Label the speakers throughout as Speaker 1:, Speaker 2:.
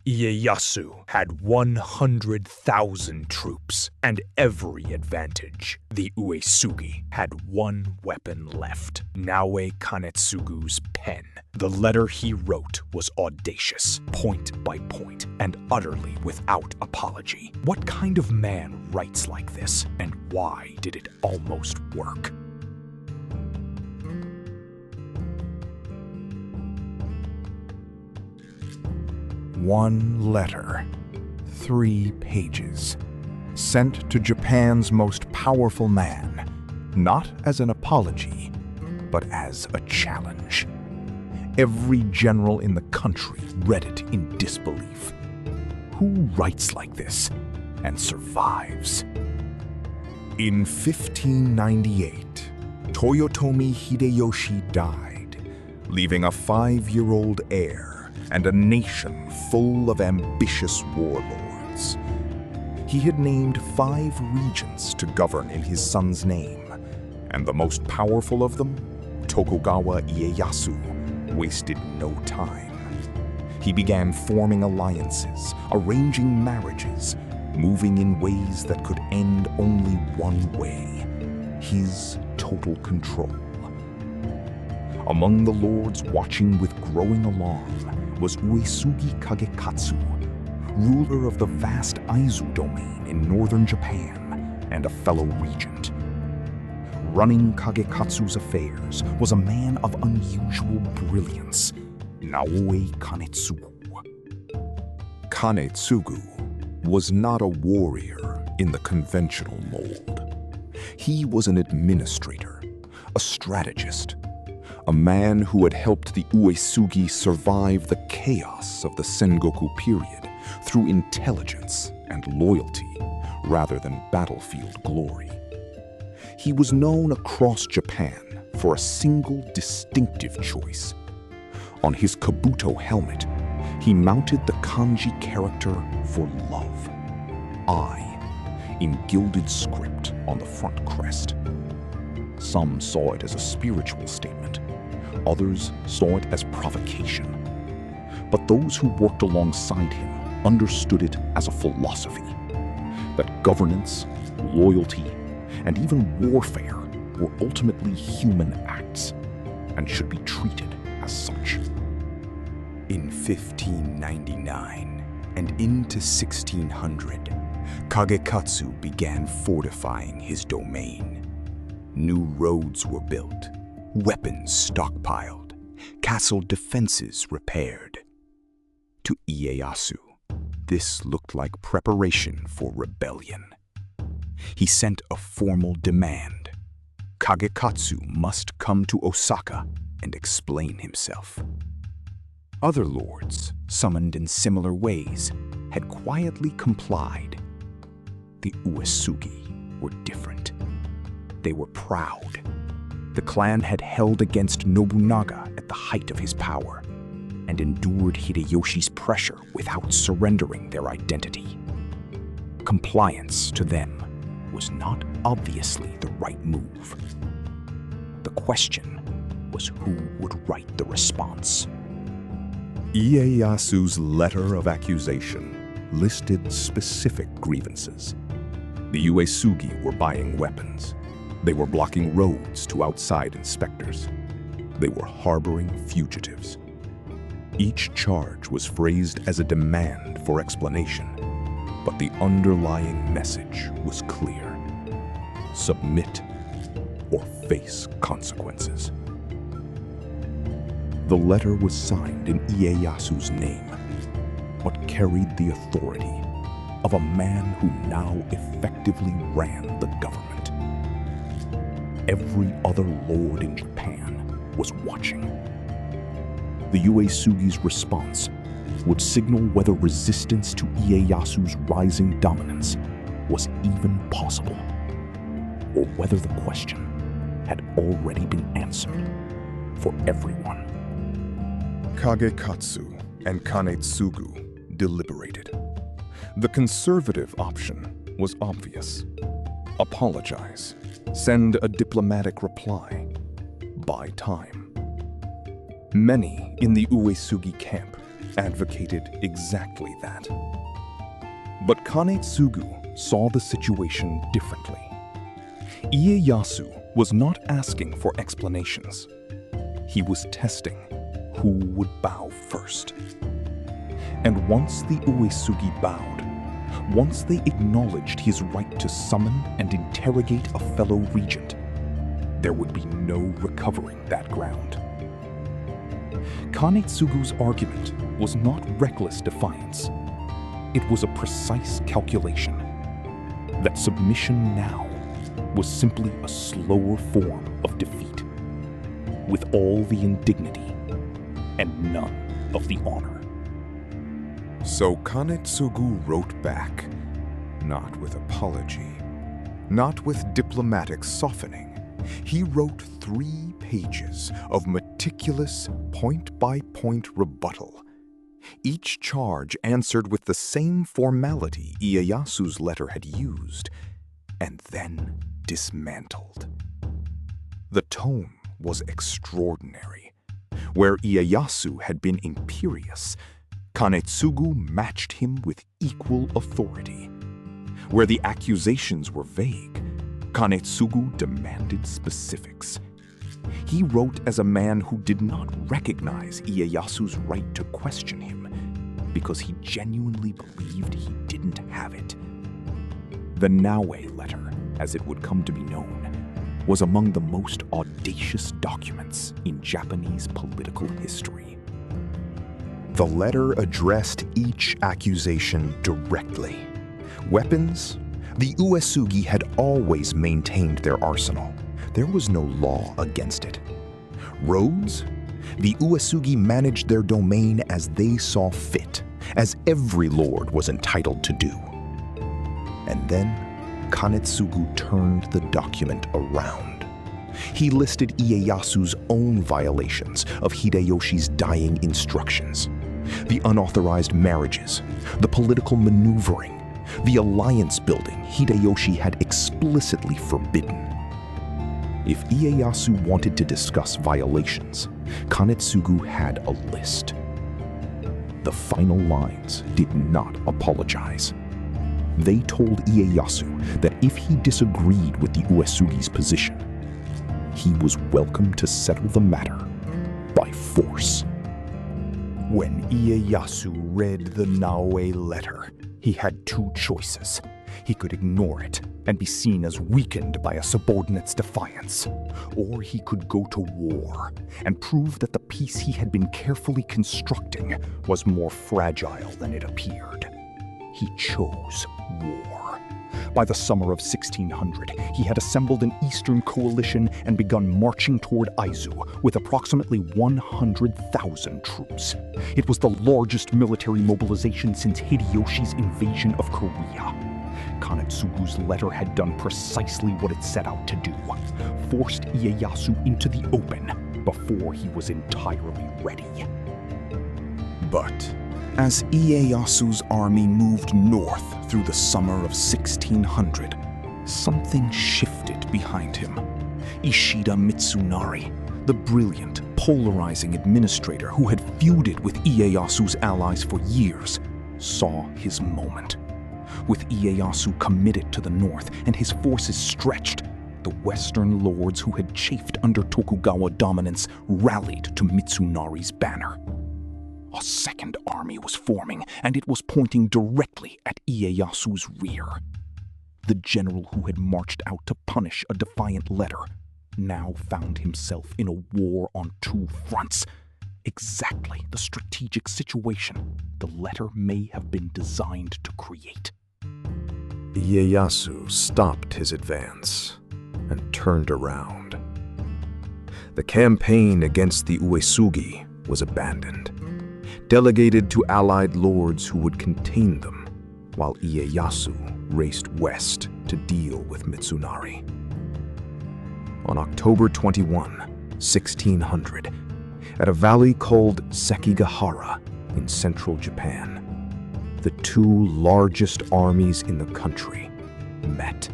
Speaker 1: Ieyasu had 100,000 troops and every advantage. The Uesugi had one weapon left, Naoe Kanetsugu's pen. The letter he wrote was audacious, point by point, and utterly without apology. What kind of man writes like this, and why did it almost work?
Speaker 2: One letter, 3 pages, sent to Japan's most powerful man, not as an apology, but as a challenge. Every general in the country read it in disbelief. Who writes like this and survives? In 1598, Toyotomi Hideyoshi died, leaving a 5-year-old heir and a nation full of ambitious warlords. He had named 5 regents to govern in his son's name, and the most powerful of them, Tokugawa Ieyasu, wasted no time. He began forming alliances, arranging marriages, moving in ways that could end only one way: his total control. Among the lords watching with growing alarm was Uesugi Kagekatsu, ruler of the vast Ieyasu domain in northern Japan and a fellow regent. Running Kagekatsu's affairs was a man of unusual brilliance, Naoe Kanetsugu. Kanetsugu was not a warrior in the conventional mold. He was an administrator, a strategist, a man who had helped the Uesugi survive the chaos of the Sengoku period through intelligence and loyalty rather than battlefield glory. He was known across Japan for a single distinctive choice. On his kabuto helmet, he mounted the kanji character for love, I, in gilded script on the front crest. Some saw it as a spiritual statement. Others saw it as provocation. But those who worked alongside him understood it as a philosophy, that governance, loyalty, and even warfare were ultimately human acts and should be treated as such. In 1599 and into 1600, Kagekatsu began fortifying his domain. New roads were built, weapons stockpiled, castle defenses repaired. To Ieyasu, this looked like preparation for rebellion. He sent a formal demand. Kagekatsu must come to Osaka and explain himself. Other lords, summoned in similar ways, had quietly complied. The Uesugi were different. They were proud. The clan had held against Nobunaga at the height of his power and endured Hideyoshi's pressure without surrendering their identity. Compliance to them was not obviously the right move. The question was who would write the response.
Speaker 3: Ieyasu's letter of accusation listed specific grievances. The Uesugi were buying weapons. They were blocking roads to outside inspectors. They were harboring fugitives. Each charge was phrased as a demand for explanation, but the underlying message was clear: submit or face consequences. The letter was signed in Ieyasu's name, but carried the authority of a man who now effectively ran the government. Every other lord in Japan was watching. The Uesugi's response would signal whether resistance to Ieyasu's rising dominance was even possible, or whether the question had already been answered for everyone.
Speaker 2: Kagekatsu and Kanetsugu deliberated. The conservative option was obvious. Apologize. Send a diplomatic reply. Buy time. Many in the Uesugi camp
Speaker 3: advocated exactly that. But Kanetsugu saw the situation differently. Ieyasu was not asking for explanations. He was testing who would bow first. And once the Uesugi bowed, once they acknowledged his right to summon and interrogate a fellow regent, there would be no recovering that ground. Kanetsugu's argument was not reckless defiance. It was a precise calculation that submission now was simply a slower form of defeat, with all the indignity and none of the honor.
Speaker 2: So Kanetsugu wrote back, not with apology, not with diplomatic softening. He wrote 3 pages of meticulous, point-by-point rebuttal. Each charge answered with the same formality Ieyasu's letter had used, and then dismantled. The tone was extraordinary. Where Ieyasu had been imperious, Kanetsugu matched him with equal authority. Where the accusations were vague, Kanetsugu demanded specifics. He wrote as a man who did not recognize Ieyasu's right to question him because he genuinely believed he didn't have it. The Naoe letter, as it would come to be known, was among the most audacious documents in Japanese political history.
Speaker 1: The letter addressed each accusation directly. Weapons? The Uesugi had always maintained their arsenal. There was no law against it. Roads? The Uesugi managed their domain as they saw fit, as every lord was entitled to do. And then Kanetsugu turned the document around. He listed Ieyasu's own violations of Hideyoshi's dying instructions. The unauthorized marriages, the political maneuvering, the alliance building Hideyoshi had explicitly forbidden. If Ieyasu wanted to discuss violations, Kanetsugu had a list. The final lines did not apologize. They told Ieyasu that if he disagreed with the Uesugi's position, he was welcome to settle the matter by force. When Ieyasu read the Naoe letter, he had 2 choices. He could ignore it and be seen as weakened by a subordinate's defiance, or he could go to war and prove that the peace he had been carefully constructing was more fragile than it appeared. He chose war. By the summer of 1600, he had assembled an eastern coalition and begun marching toward Ieyasu with approximately 100,000 troops. It was the largest military mobilization since Hideyoshi's invasion of Korea. Kanetsugu's letter had done precisely what it set out to do, forced Ieyasu into the open before he was entirely ready. But as Ieyasu's army moved north through the summer of 1600, something shifted behind him. Ishida Mitsunari, the brilliant, polarizing administrator who had feuded with Ieyasu's allies for years, saw his moment. With Ieyasu committed to the north and his forces stretched, the western lords who had chafed under Tokugawa dominance rallied to Mitsunari's banner. A second army was forming, and it was pointing directly at Ieyasu's rear. The general who had marched out to punish a defiant letter now found himself in a war on 2 fronts. Exactly the strategic situation the letter may have been designed to create.
Speaker 2: Ieyasu stopped his advance and turned around. The campaign against the Uesugi was abandoned, delegated to allied lords who would contain them, while Ieyasu raced west to deal with Mitsunari. On October 21, 1600, at a valley called Sekigahara in central Japan, the 2 largest armies in the country met.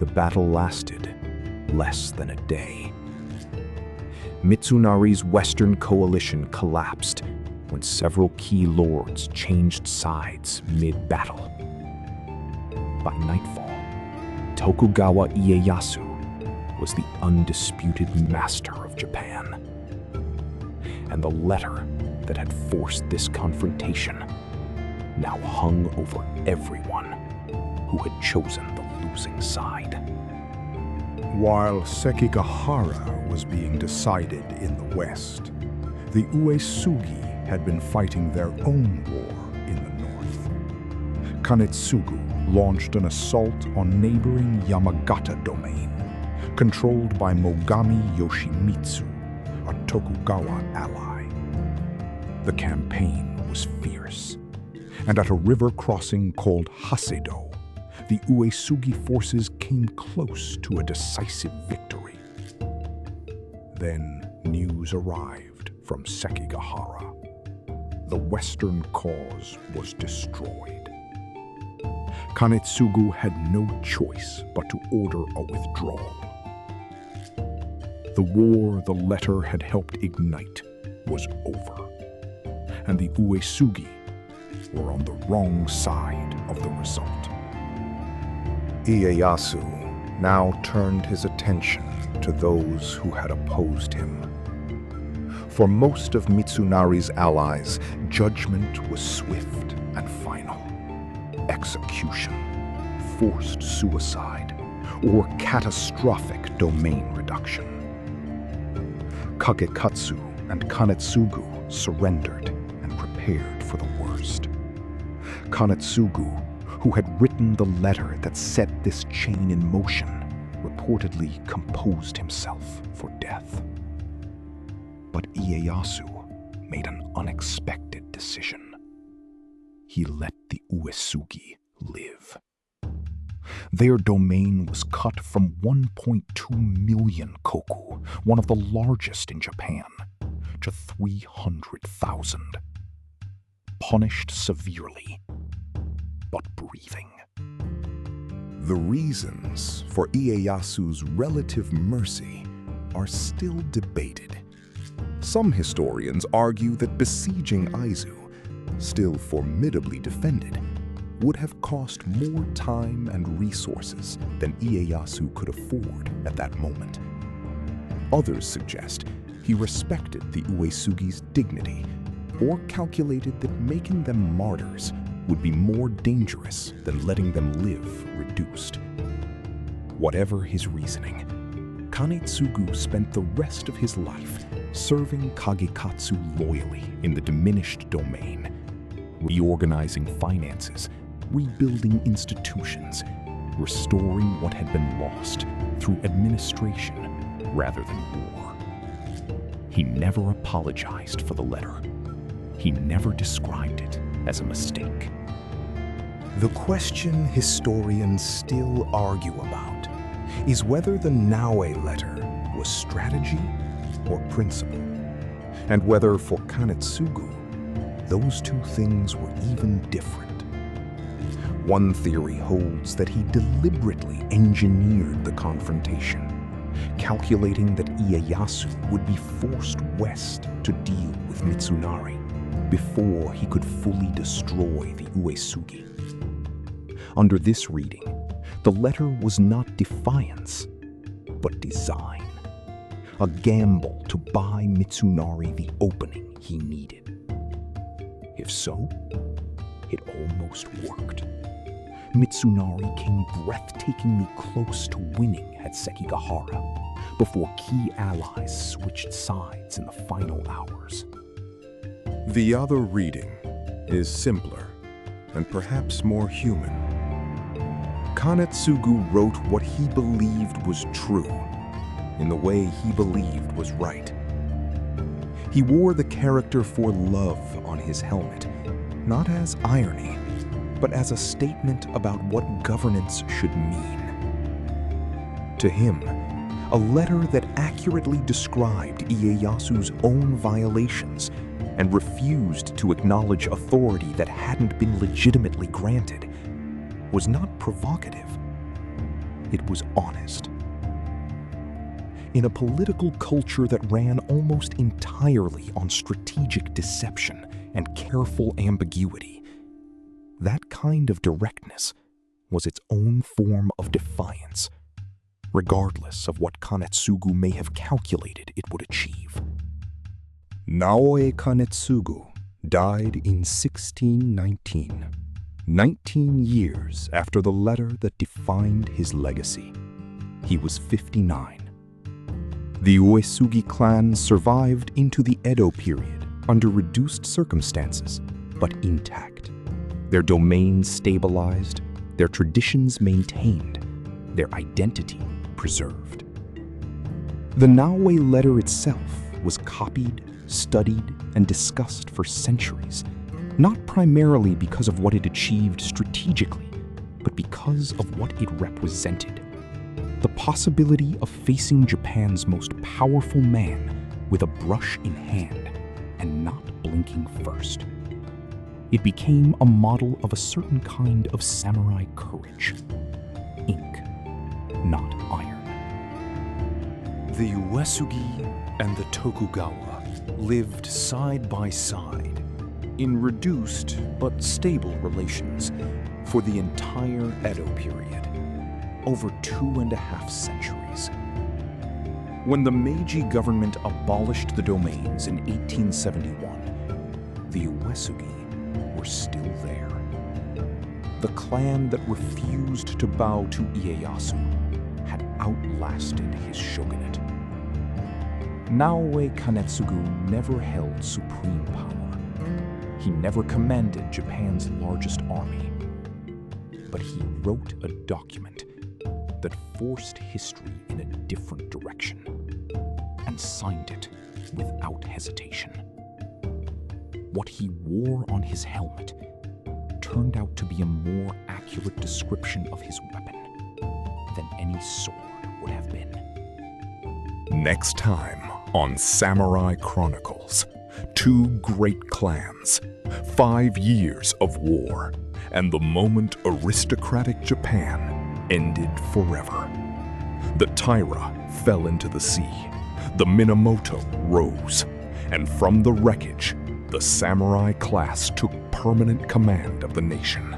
Speaker 2: The battle lasted less than a day. Mitsunari's western coalition collapsed,
Speaker 3: when several key lords changed sides mid-battle. By nightfall, Tokugawa Ieyasu was the undisputed master of Japan. And the letter that had forced this confrontation now hung over everyone who had chosen the losing side.
Speaker 4: While Sekigahara was being decided in the west, the Uesugi had been fighting their own war in the north. Kanetsugu launched an assault on neighboring Yamagata domain, controlled by Mogami Yoshimitsu, a Tokugawa ally. The campaign was fierce, and at a river crossing called Hasedo, the Uesugi forces came close to a decisive victory. Then news arrived from Sekigahara. The Western cause was destroyed. Kanetsugu had no choice but to order a withdrawal. The war the letter had helped ignite was over, and the Uesugi were on the wrong side of the result.
Speaker 2: Ieyasu now turned his attention to those who had opposed him. For most of Mitsunari's allies, judgment was swift and final. Execution, forced suicide, or catastrophic domain reduction. Kagekatsu and Kanetsugu surrendered and prepared for the worst. Kanetsugu, who had written the letter that set this chain in motion, reportedly composed himself for death. But Ieyasu made an unexpected decision. He let the Uesugi live. Their domain was cut from 1.2 million koku, one of the largest in Japan, to 300,000. Punished severely, but breathing. The reasons for Ieyasu's relative mercy are still debated. Some historians argue that besieging Aizu, still formidably defended, would have cost more time and resources than Ieyasu could afford at that moment. Others suggest he respected the Uesugi's dignity, or calculated that making them martyrs would be more dangerous than letting them live reduced. Whatever his reasoning, Kanetsugu spent the rest of his life serving Kagekatsu loyally in the diminished domain, reorganizing finances, rebuilding institutions, restoring what had been lost through administration rather than war. He never apologized for the letter. He never described it as a mistake. The question historians still argue about is whether the Naoe letter was strategy or principle, and whether for Kanetsugu, those two things were even different. One theory holds that he deliberately engineered the confrontation, calculating that Ieyasu would be forced west to deal with Mitsunari before he could fully destroy the Uesugi. Under this reading, the letter was not defiance, but design. A gamble to buy Mitsunari the opening he needed. If so, it almost worked. Mitsunari came breathtakingly close to winning at Sekigahara before key allies switched sides in the final hours.
Speaker 4: The other reading is simpler and perhaps more human.
Speaker 2: Kanetsugu wrote what he believed was true, in the way he believed was right. He wore the character for love on his helmet, not as irony, but as a statement about what governance should mean. To him, a letter that accurately described Ieyasu's own violations and refused to acknowledge authority that hadn't been legitimately granted was not provocative. It was honest. In a political culture that ran almost entirely on strategic deception
Speaker 3: and careful ambiguity. That kind of directness was its own form of defiance, regardless of what Kanetsugu may have calculated it would achieve.
Speaker 4: Naoe Kanetsugu died in 1619, 19 years after the letter that defined his legacy. He was 59. The Uesugi clan survived into the Edo period under reduced circumstances, but intact. Their domains stabilized, their traditions maintained, their identity preserved. The Naoe letter itself was copied, studied, and discussed for centuries, not primarily because of what it achieved strategically, but because of what it represented. The possibility of facing Japan's most powerful man with a brush in hand and not blinking first. It became a model of a certain kind of samurai courage. Ink, not iron.
Speaker 1: The Uesugi and the Tokugawa lived side by side in reduced but stable relations for the entire Edo period, over 2.5 centuries. When the Meiji government abolished the domains in 1871, the Uesugi were still there. The clan that refused to bow to Ieyasu had outlasted his shogunate. Naoe Kanetsugu never held supreme power. He never commanded Japan's largest army. But he wrote a document that forced history in a different direction and signed it without hesitation. What he wore on his helmet turned out to be a more accurate description of his weapon than any sword would have been.
Speaker 2: Next time on Samurai Chronicles, 2 great clans, 5 years of war, and the moment aristocratic Japan ended forever. The Taira fell into the sea, the Minamoto rose, and from the wreckage, the samurai class took permanent command of the nation.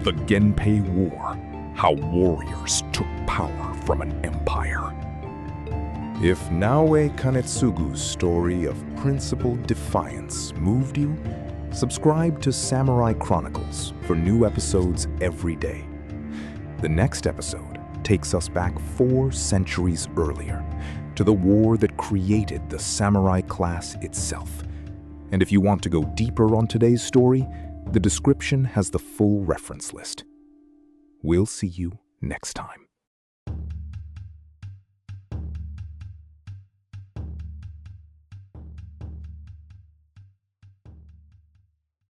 Speaker 2: The Genpei War, how warriors took power from an empire.
Speaker 4: If Naoe Kanetsugu's story of principled defiance moved you, subscribe to Samurai Chronicles for new episodes every day. The next episode takes us back 4 centuries earlier to the war that created the samurai class itself. And if you want to go deeper on today's story, the description has the full reference list. We'll see you next time.